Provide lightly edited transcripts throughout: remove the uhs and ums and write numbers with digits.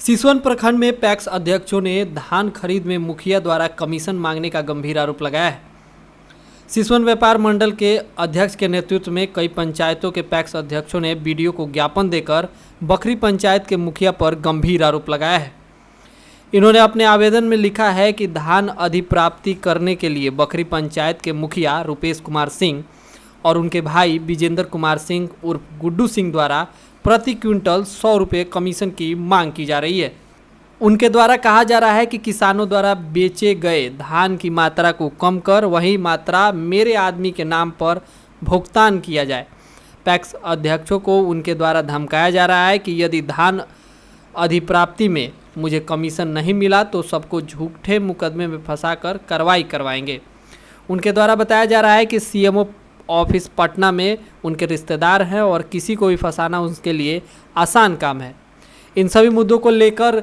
सिसवन प्रखंड में पैक्स अध्यक्षों ने धान खरीद में मुखिया द्वारा कमीशन मांगने का गंभीर आरोप लगाया है। सिसवन व्यापार मंडल के अध्यक्ष के नेतृत्व में कई पंचायतों के पैक्स अध्यक्षों ने बीडीओ को ज्ञापन देकर बखरी पंचायत के मुखिया पर गंभीर आरोप लगाया है। इन्होंने अपने आवेदन में लिखा है कि धान अधिप्राप्ति करने के लिए बखरी पंचायत के मुखिया रुपेश कुमार सिंह और उनके भाई विजेंद्र कुमार सिंह उर्फ गुड्डू सिंह द्वारा प्रति क्विंटल 100 रुपये कमीशन की मांग की जा रही है। उनके द्वारा कहा जा रहा है कि किसानों द्वारा बेचे गए धान की मात्रा को कम कर वही मात्रा मेरे आदमी के नाम पर भुगतान किया जाए। पैक्स अध्यक्षों को उनके द्वारा धमकाया जा रहा है कि यदि धान अधिप्राप्ति में मुझे कमीशन नहीं मिला तो सबको झूठे मुकदमे में फंसाकर कार्रवाई करवाएंगे। उनके द्वारा बताया जा रहा है कि सीएमओ ऑफिस पटना में उनके रिश्तेदार हैं और किसी को भी फंसाना उनके लिए आसान काम है। इन सभी मुद्दों को लेकर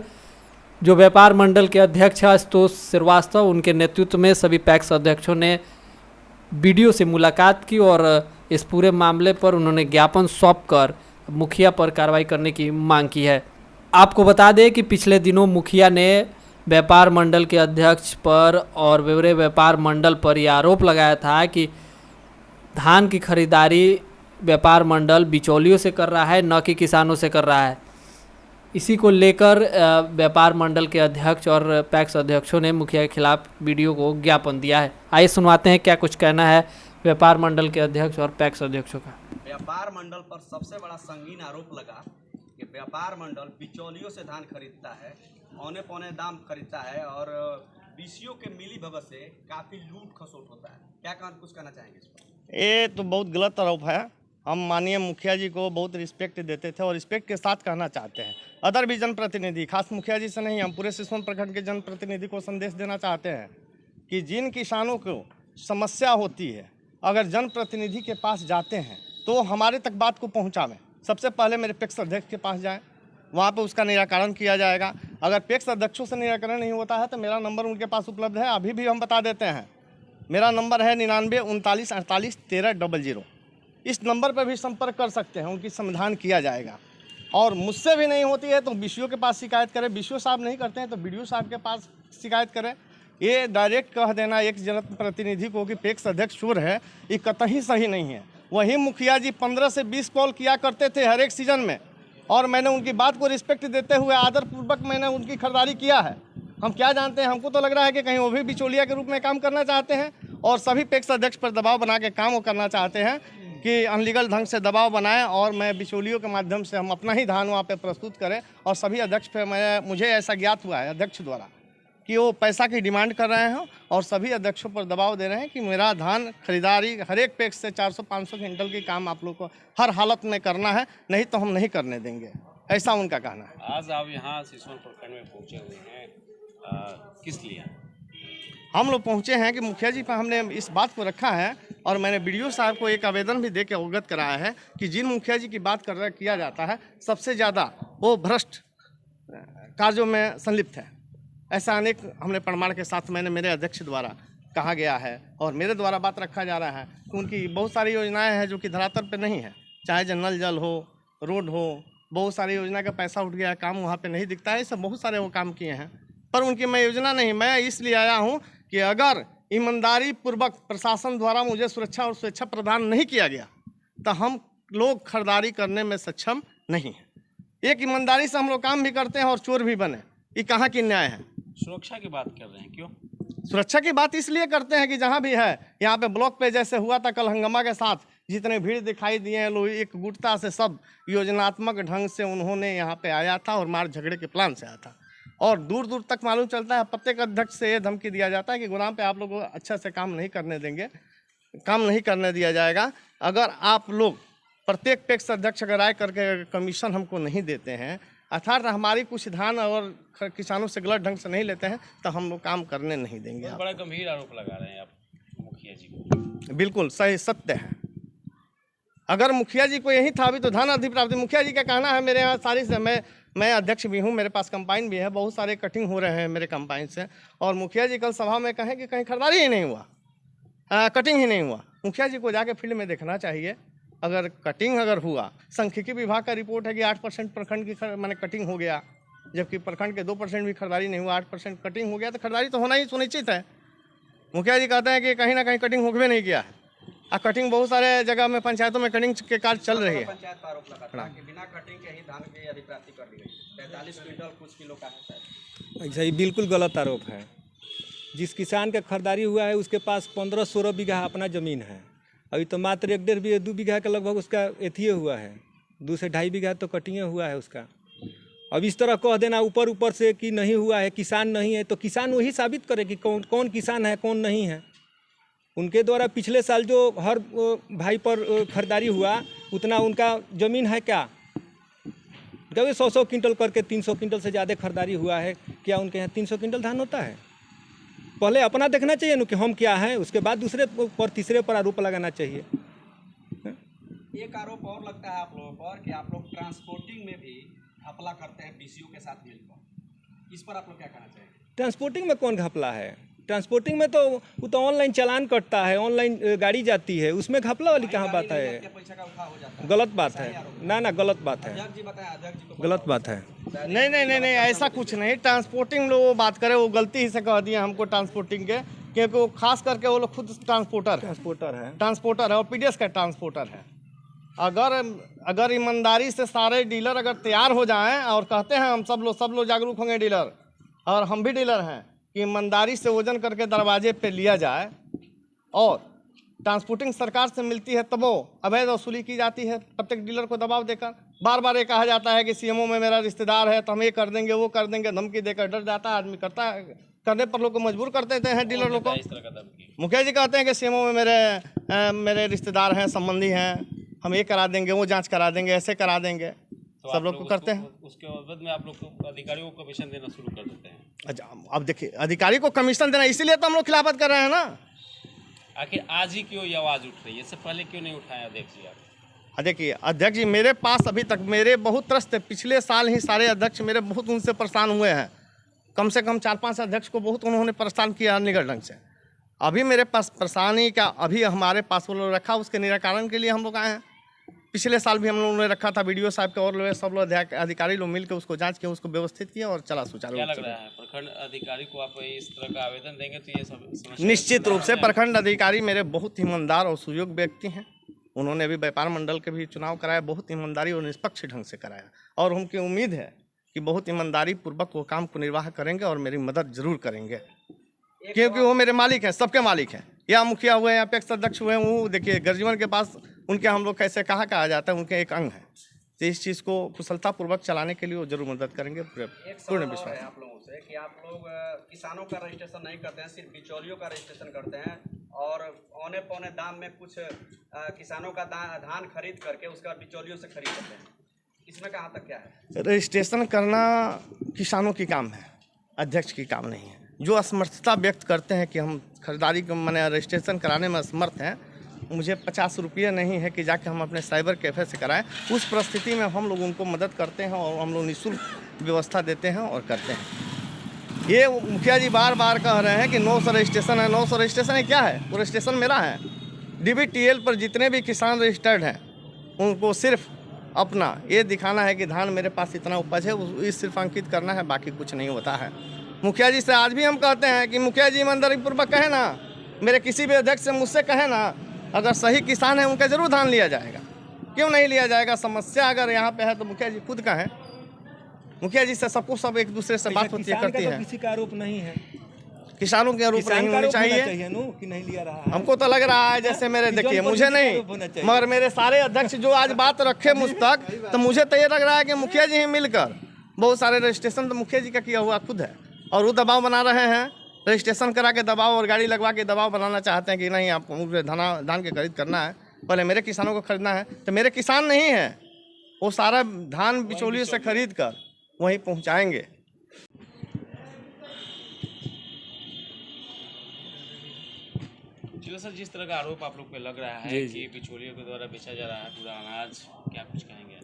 जो व्यापार मंडल के अध्यक्ष आशुतोष श्रीवास्तव, उनके नेतृत्व में सभी पैक्स अध्यक्षों ने बीडीओ से मुलाकात की और इस पूरे मामले पर उन्होंने ज्ञापन सौंपकर मुखिया पर कार्रवाई करने की मांग की है। आपको बता दें कि पिछले दिनों मुखिया ने व्यापार मंडल के अध्यक्ष पर और पूरे व्यापार मंडल पर यह आरोप लगाया था कि धान की खरीदारी व्यापार मंडल बिचौलियों से कर रहा है, न कि किसानों से कर रहा है। इसी को लेकर व्यापार मंडल के अध्यक्ष और पैक्स अध्यक्षों ने मुखिया के खिलाफ बीडीओ को ज्ञापन दिया है। आइए सुनवाते हैं क्या कुछ कहना है व्यापार मंडल के अध्यक्ष और पैक्स अध्यक्षों का। व्यापार मंडल पर सबसे बड़ा संगीन आरोप लगा कि व्यापार मंडल बिचौलियों से धान खरीदता है, औने पौने दाम खरीदता है और बीसीओ के मिली भगत से काफी लूट खसोट होता है। क्या कुछ कहना चाहेंगे इस पर? ये तो बहुत गलत आरोप है। हम माननीय मुखिया जी को बहुत रिस्पेक्ट देते थे और रिस्पेक्ट के साथ कहना चाहते हैं। अदर भी जनप्रतिनिधि, खास मुखिया जी से नहीं, हम पूरे सिसवन प्रखंड के जनप्रतिनिधि को संदेश देना चाहते हैं कि जिन किसानों को समस्या होती है, अगर जनप्रतिनिधि के पास जाते हैं तो हमारे तक बात को पहुँचावें। सबसे पहले मेरे पैक्स अध्यक्ष के पास जाएँ, वहाँ पर उसका निराकरण किया जाएगा। अगर पैक्स अध्यक्षों से निराकरण नहीं होता है तो मेरा नंबर उनके पास उपलब्ध है, अभी भी हम बता देते हैं। मेरा नंबर है 99 39 48 13 00। इस नंबर पर भी संपर्क कर सकते हैं, उनकी समाधान किया जाएगा। और मुझसे भी नहीं होती है तो बीसीओ के पास शिकायत करें, बीसीओ साहब नहीं करते हैं तो बीडीओ साहब के पास शिकायत करें। ये डायरेक्ट कह देना एक जनप्रतिनिधि को कि पैक्स अध्यक्ष चोर है, ये कतई सही नहीं है। वही मुखिया जी 15 से 20 कॉल किया करते थे हर एक सीजन में, और मैंने उनकी बात को रिस्पेक्ट देते हुए आदरपूर्वक मैंने उनकी खरीदारी किया है। हम क्या जानते हैं, हमको तो लग रहा है कि कहीं वो भी बिचौलिया के रूप में काम करना चाहते हैं और सभी पैक्स अध्यक्ष पर दबाव बना के काम वो करना चाहते हैं कि अनलीगल ढंग से दबाव बनाएं और मैं बिचौलियों के माध्यम से हम अपना ही धान वहाँ पे प्रस्तुत करें। और सभी अध्यक्ष पे मुझे ऐसा ज्ञात हुआ है अध्यक्ष द्वारा कि वो पैसा की डिमांड कर रहे हैं और सभी अध्यक्षों पर दबाव दे रहे हैं कि मेरा धान खरीदारी हर एक पैक्स से 400-500 क्विंटल की काम आप लोग को हर हालत में करना है, नहीं तो हम नहीं करने देंगे, ऐसा उनका कहना है। आज आप यहाँ सिसवन प्रखंड में पहुँचे हुए हैं, किस लिए? हम लोग पहुँचे हैं कि मुखिया जी पर हमने इस बात को रखा है और मैंने बीडीओ साहब को एक आवेदन भी दे के अवगत कराया है कि जिन मुखिया जी की बात किया जाता है सबसे ज़्यादा वो भ्रष्ट कार्यों में संलिप्त है। ऐसा अनेक हमने प्रमाण के साथ मैंने मेरे अध्यक्ष द्वारा कहा गया है और मेरे द्वारा बात रखा जा रहा है कि उनकी बहुत सारी योजनाएं हैं जो कि धरातल पे नहीं है, चाहे नल जल हो, रोड हो, बहुत सारी योजना का पैसा उठ गया, काम वहाँ पे नहीं दिखता है। सब बहुत सारे वो काम किए हैं पर उनकी मैं योजना नहीं, मैं इसलिए आया हूँ कि अगर ईमानदारी पूर्वक प्रशासन द्वारा मुझे सुरक्षा और स्वेच्छा प्रदान नहीं किया गया तो हम लोग खरीदारी करने में सक्षम नहीं हैं। एक ईमानदारी से हम लोग काम भी करते हैं और चोर भी बने, ये कहाँ की न्याय है? सुरक्षा की बात कर रहे हैं, क्यों? सुरक्षा की बात इसलिए करते हैं कि जहाँ भी है, यहाँ पे ब्लॉक पे जैसे हुआ था कल हंगामा के साथ, जितने भीड़ दिखाई दिए हैं लोग एक गुटता से सब योजनात्मक ढंग से उन्होंने यहाँ पे आया था और मार झगड़े के प्लान से आया था और दूर दूर तक मालूम चलता है प्रत्येक अध्यक्ष से ये धमकी दिया जाता है कि गोदाम पे आप लोग को अच्छा से काम नहीं करने देंगे, काम नहीं करने दिया जाएगा। अगर आप लोग प्रत्येक पैक्स अध्यक्ष अगर आए करके कमीशन हमको नहीं देते हैं, अर्थात हमारी कुछ धान और किसानों से गलत ढंग से नहीं लेते हैं तो हम लोग काम करने नहीं देंगे। बड़ा गंभीर आरोप लगा रहे हैं आप मुखिया जी को। बिल्कुल सही, सत्य है। अगर मुखिया जी को यही था अभी तो धान अधिप्राप्ति, मुखिया जी का कहना है मेरे यहाँ सारी से मैं अध्यक्ष भी हूँ, मेरे पास कंपाइन भी है, बहुत सारे कटिंग हो रहे हैं मेरे कंपाइन से और मुखिया जी कल सभा में कहें कि कहीं खरीदारी ही नहीं हुआ, कटिंग ही नहीं हुआ। मुखिया जी को जाके फील्ड में देखना चाहिए। अगर कटिंग अगर हुआ, सांख्यिकी विभाग का रिपोर्ट है कि 8% प्रखंड की मैंने कटिंग हो गया, जबकि प्रखंड के 2% भी खरीदारी नहीं हुआ, 8% कटिंग हो गया, तो खरीदारी तो होना ही सुनिश्चित है। मुखिया जी कहते हैं कि कहीं ना कहीं कटिंग होवे नहीं किया है। कटिंग बहुत सारे जगह में पंचायतों में कटिंग के कार्य चल रही है। पंचायत का आरोप लगा था कि बिना कटिंग के ही धान की अधिप्राप्ति कर ली गई। 45 क्विंटल कुछ किलो का है शायद। ऐसा ही बिल्कुल गलत आरोप है। जिस किसान का खरीदारी हुआ है उसके पास 15-16 बीघा अपना ज़मीन है। अभी तो मात्र 1-1.5-2 बीघा के लगभग उसका एथिए हुआ है, 2 से 2.5 बीघा तो कटिंग हुआ है उसका। अब इस तरह कह देना ऊपर से कि नहीं हुआ है, किसान नहीं है, तो किसान वही साबित करे कि कौन किसान है कौन नहीं है। उनके द्वारा पिछले साल जो हर भाई पर खरीदारी हुआ उतना उनका ज़मीन है क्या? कभी 100 क्विंटल करके 300 क्विंटल से ज़्यादा खरीदारी हुआ है क्या? उनके यहाँ 300 क्विंटल धान होता है? पहले अपना देखना चाहिए ना कि हम क्या हैं, उसके बाद दूसरे पर तीसरे पर आरोप लगाना चाहिए। एक आरोप और लगता है आप लोगों पर कि आप लोग ट्रांसपोर्टिंग में भी घपला करते हैं बीसीओ के साथ मिलकर। इस पर आप लोग क्या कहना चाहिए? ट्रांसपोर्टिंग में कौन घपला है? ट्रांसपोर्टिंग में तो वो तो ऑनलाइन चालान कटता है, ऑनलाइन गाड़ी जाती है, उसमें घपला वाली कहाँ बात है? पैसा का उठा हो जाता है। गलत बात है ना, गलत बात है, अध्यक्ष जी बताएं, अध्यक्ष जी को गलत बात है। नहीं, ऐसा कुछ नहीं। ट्रांसपोर्टिंग लोग बात करें, वो गलती ही से कह दिया हमको ट्रांसपोर्टिंग के, क्योंकि वो खास करके वो लोग खुद ट्रांसपोर्टर है और पीडीएस का ट्रांसपोर्टर है। अगर ईमानदारी से सारे डीलर अगर तैयार हो जाएं और कहते हैं हम सब लोग जागरूक होंगे डीलर, और हम भी डीलर हैं, कि ईमानदारी से वजन करके दरवाजे पे लिया जाए और ट्रांसपोर्टिंग सरकार से मिलती है, तब वो अवैध वसूली की जाती है प्रत्येक डीलर को दबाव देकर। बार बार ये कहा जाता है कि सीएमओ में मेरा रिश्तेदार है तो हम ये कर देंगे वो कर देंगे, धमकी देकर डर जाता है आदमी, करता है, करने पर लोग को मजबूर कर देते हैं डीलर लोग को। मुखिया जी कहते हैं कि सीएमओ में मेरे रिश्तेदार हैं, संबंधी हैं, हम ये करा देंगे, वो जाँच करा देंगे, ऐसे करा देंगे, तो सब लोग को करते हैं। उसके बाद में आप लोग को अधिकारियों को कमीशन देना शुरू कर देते हैं। अच्छा, अब देखिए अधिकारी को कमीशन देना, इसीलिए तो हम लोग खिलाफत कर रहे हैं ना। आखिर आज ही क्यों ये आवाज़ उठ रही है? इससे पहले क्यों नहीं उठाया अध्यक्ष जी आप? देखिए अध्यक्ष जी मेरे पास अभी तक मेरे बहुत त्रस्त है। पिछले साल ही सारे अध्यक्ष मेरे बहुत उनसे परेशान हुए हैं। कम से कम 4-5 अध्यक्ष को बहुत उन्होंने परेशान किया निगड़ ढंग से। अभी मेरे पास परेशानी का अभी हमारे पास वो लोग रखा, उसके निराकरण के लिए हम लोग आए हैं। पिछले साल भी हम लोगों ने रखा था, वीडियो साहब के और लोग सब लोग अधिकारी लोग मिलकर उसको जांच किया, उसको व्यवस्थित किया और चला सुचारू रूप से। क्या लग रहा है प्रखंड अधिकारी को आप इस तरह का आवेदन देंगे तो ये सब समस्या? निश्चित रूप से प्रखंड अधिकारी मेरे बहुत ईमानदार और सुयोग्य व्यक्ति हैं। उन्होंने अभी व्यापार मंडल के भी चुनाव कराया, बहुत ईमानदारी और निष्पक्ष ढंग से कराया, और उनकी उम्मीद है कि बहुत ईमानदारी पूर्वक वो काम को निर्वाह करेंगे और मेरी मदद जरूर करेंगे, क्योंकि वो मेरे मालिक हैं, सबके मालिक हैं। या मुखिया हुए या अपेक्ष अध्यक्ष हुए, वो देखिए गर्जीवन के पास उनके हम लोग कैसे कहा जाता है, उनके एक अंग है। तो इस चीज़ को कुशलतापूर्वक चलाने के लिए वो जरूर मदद करेंगे, पूर्ण विश्वास है। आप लोगों से कि आप लोग किसानों का रजिस्ट्रेशन नहीं करते हैं, सिर्फ बिचौलियों का रजिस्ट्रेशन करते हैं, और औने पौने दाम में कुछ किसानों का धान खरीद करके उसका बिचौलियों से खरीद लेते हैं। इसमें कहाँ तक क्या है? रजिस्ट्रेशन करना किसानों की काम है, अध्यक्ष की काम नहीं है। जो असमर्थता व्यक्त करते हैं कि हम खरीदारी को मैंने रजिस्ट्रेशन कराने में असमर्थ हैं, मुझे 50 रुपये नहीं है कि जाके हम अपने साइबर कैफ़े से कराएं, उस परिस्थिति में हम लोग उनको मदद करते हैं और हम लोग निःशुल्क व्यवस्था देते हैं और करते हैं। ये मुखिया जी बार बार कह रहे हैं कि 900 रजिस्ट्रेशन है, 900 रजिस्ट्रेशन है। क्या है? वो रजिस्ट्रेशन मेरा है। DBTL पर जितने भी किसान रजिस्टर्ड हैं उनको सिर्फ अपना ये दिखाना है कि धान मेरे पास इतना उपज है, इस सिर्फ अंकित करना है, बाकी कुछ नहीं होता है। मुखिया जी से आज भी हम कहते हैं कि मुखिया जी ईमानदारी पूर्वक कहे ना, मेरे किसी भी अध्यक्ष से मुझसे कहे ना, अगर सही किसान है उनका जरूर धान लिया जाएगा। क्यों नहीं लिया जाएगा? समस्या अगर यहाँ पे है तो मुखिया जी खुद का है। मुखिया जी से सबको सब एक दूसरे से बात होती है, करती है। किसी का आरोप नहीं है, किसानों के आरोप नहीं होने चाहिए कि नहीं लिया रहा है। हमको तो लग रहा है जैसे मेरे, देखिए मुझे नहीं, मगर मेरे सारे अध्यक्ष जो आज बात रखे मुझ तक, तो मुझे तो ये लग रहा है कि मुखिया जी ही मिलकर बहुत सारे रजिस्ट्रेशन तो मुखिया जी का किया हुआ खुद है, और वो दबाव बना रहे हैं। रजिस्ट्रेशन करा के दबाव और गाड़ी लगवा के दबाव बनाना चाहते हैं कि नहीं आपको धान की खरीद करना है, पहले मेरे किसानों को खरीदना है। तो मेरे किसान नहीं है, वो सारा धान बिचौलियों से खरीद कर वहीं पहुंचाएंगे। सर, जिस तरह का आरोप आप लोग पे लग रहा है कि बिचौलियों के द्वारा बेचा जा रहा है पूरा अनाज, क्या कुछ कहेंगे?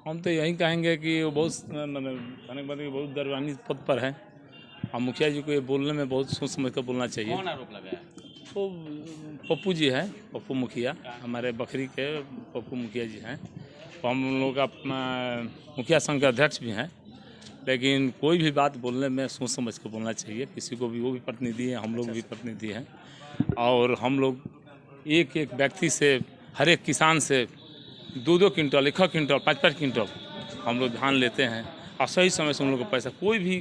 हम तो यही कहेंगे कि वो बहुत दरवानी पद पर है, और मुखिया जी को ये बोलने में बहुत सोच समझ कर बोलना चाहिए। कौन आरोप लगा है? वो पप्पू जी है, पप्पू मुखिया, हमारे बखरी के पप्पू मुखिया जी हैं। हम लोग का मुखिया संघ के अध्यक्ष भी हैं, लेकिन कोई भी बात बोलने में सोच समझ के बोलना चाहिए। किसी को भी, वो भी प्रतिनिधि है, हम लोग भी प्रतिनिधि हैं, और हम लोग एक एक व्यक्ति से, हर एक किसान से 2-2 क्विंटल, 1 क्विंटल, 5-5 क्विंटल हम लोग धान लेते हैं, और सही समय से उन लोगों को पैसा, कोई भी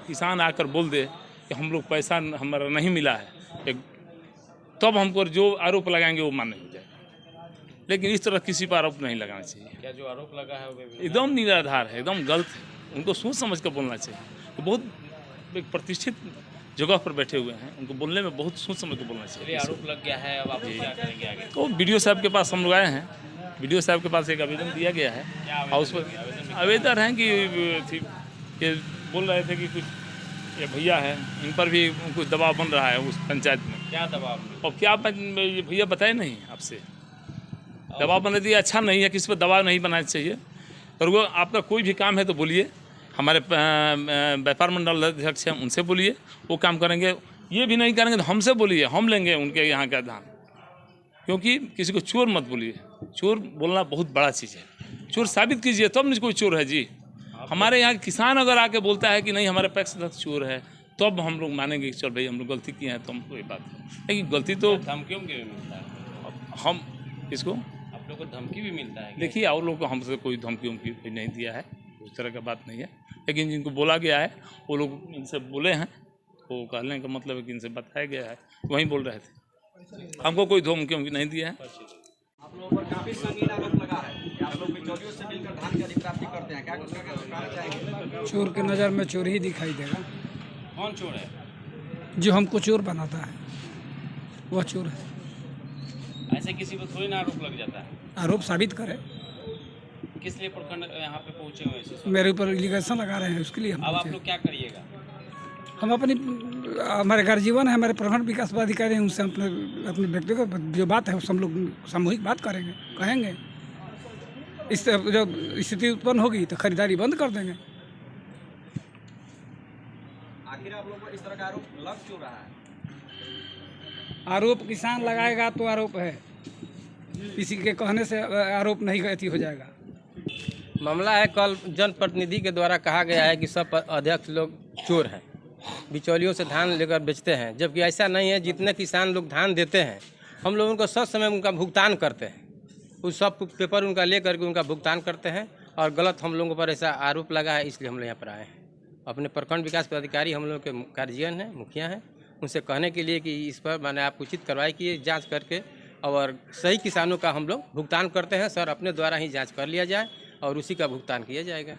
किसान आकर बोल दे कि हम लोग पैसा हमारा नहीं मिला है, तब हमको जो आरोप लगाएंगे वो मान्य हो जाएगा। लेकिन इस तरह किसी पर आरोप नहीं लगाना चाहिए। क्या जो आरोप लगा है वो एकदम निराधार है, एकदम गलत है। उनको सोच समझ कर बोलना चाहिए। तो बहुत एक प्रतिष्ठित जगह पर बैठे हुए हैं, उनको बोलने में बहुत सोच समझ कर बोलना चाहिए। आरोप लग गया है, अब आप क्या करेंगे आगे? तो बीडीओ साहब के पास हम लोग आए हैं, बीडीओ साहब के पास एक आवेदन दिया गया है, और उस पर आवेदन है कि बोल रहे थे कि कुछ ये भैया है, इन पर भी कुछ दबाव बन रहा है उस पंचायत में। क्या दबाव? और क्या ये भैया बताए नहीं आपसे, दबाव बना दिया, अच्छा नहीं है, किसी पर दबाव नहीं बनाना चाहिए। और वो आपका कोई भी काम है तो बोलिए, हमारे व्यापार मंडल अध्यक्ष हैं उनसे बोलिए, वो काम करेंगे। ये भी नहीं करेंगे तो हमसे बोलिए, हम लेंगे उनके यहाँ का धान। क्योंकि किसी को चोर मत बोलिए, चोर बोलना बहुत बड़ा चीज़ है। चोर साबित कीजिए तब नहीं कोई चोर है जी। हमारे यहाँ किसान अगर आके बोलता है कि नहीं हमारे पैक्स चोर है, तब हम लोग मानेंगे कि चल भाई हम लोग गलती किए हैं, तो हम कोई बात नहीं। लेकिन गलती तो धमकियों की भी मिलता है। हम किसको, आप लोग को धमकी भी मिलता है? देखिए और लोग को हमसे कोई धमकी उमकी कोई नहीं दिया है, उस तरह का बात नहीं है। लेकिन जिनको बोला गया है वो लोग इनसे बोले हैं, वो कहने का मतलब है कि इनसे बताया गया है, वहीं बोल रहे थे। हमको कोई धमकी उमकी नहीं दिया है। आप लोगों पर काफी संगीन आरोप लगा है कि आप लोग बिचौलियों से मिलकर धान की अधिप्राप्ति करते हैं, क्या कुछ कहना चाहेंगे? चोर के नज़र में चोर ही दिखाई देगा। कौन चोर है? जो हमको चोर बनाता है वह चोर है। ऐसे किसी पर थोड़ी ना आरोप लग जाता है। आरोप साबित करे। किस लिए प्रखंड यहाँ पे पहुँचे हुए हैं? मेरे ऊपर एलिगेशन लगा रहे हैं, उसके लिए हम अब आप पहुंचे। लोग क्या करिएगा? हम हमारे गार्जियन है, हमारे प्रखंड विकास पदाधिकारी हैं, उनसे अपने व्यक्तिगत जो बात है उस हम लोग सामूहिक बात करेंगे, कहेंगे। इस जब स्थिति उत्पन्न होगी तो खरीदारी बंद कर देंगे। आखिर आप लोगों को इस तरह का आरोप लग क्यों रहा है? आरोप किसान लगाएगा तो आरोप है, किसी के कहने से आरोप नहीं अथी हो जाएगा। मामला है, कल जनप्रतिनिधि के द्वारा कहा गया है कि सब अध्यक्ष लोग चोर हैं, बिचौलियों से धान लेकर बेचते हैं, जबकि ऐसा नहीं है। जितने किसान लोग धान देते हैं हम लोग उनको सही समय उनका भुगतान करते हैं, उस सब पेपर उनका ले करके उनका भुगतान करते हैं, और गलत हम लोगों पर ऐसा आरोप लगा है, इसलिए हम लोग यहाँ पर आए हैं। अपने प्रखंड विकास पदाधिकारी हम लोग के गार्जियन हैं, मुखिया हैं, उनसे कहने के लिए कि इस पर मैंने आप उचित कार्रवाई किए, जाँच करके, और सही किसानों का हम लोग भुगतान करते हैं। सर अपने द्वारा ही जाँच कर लिया जाए और उसी का भुगतान किया जाएगा।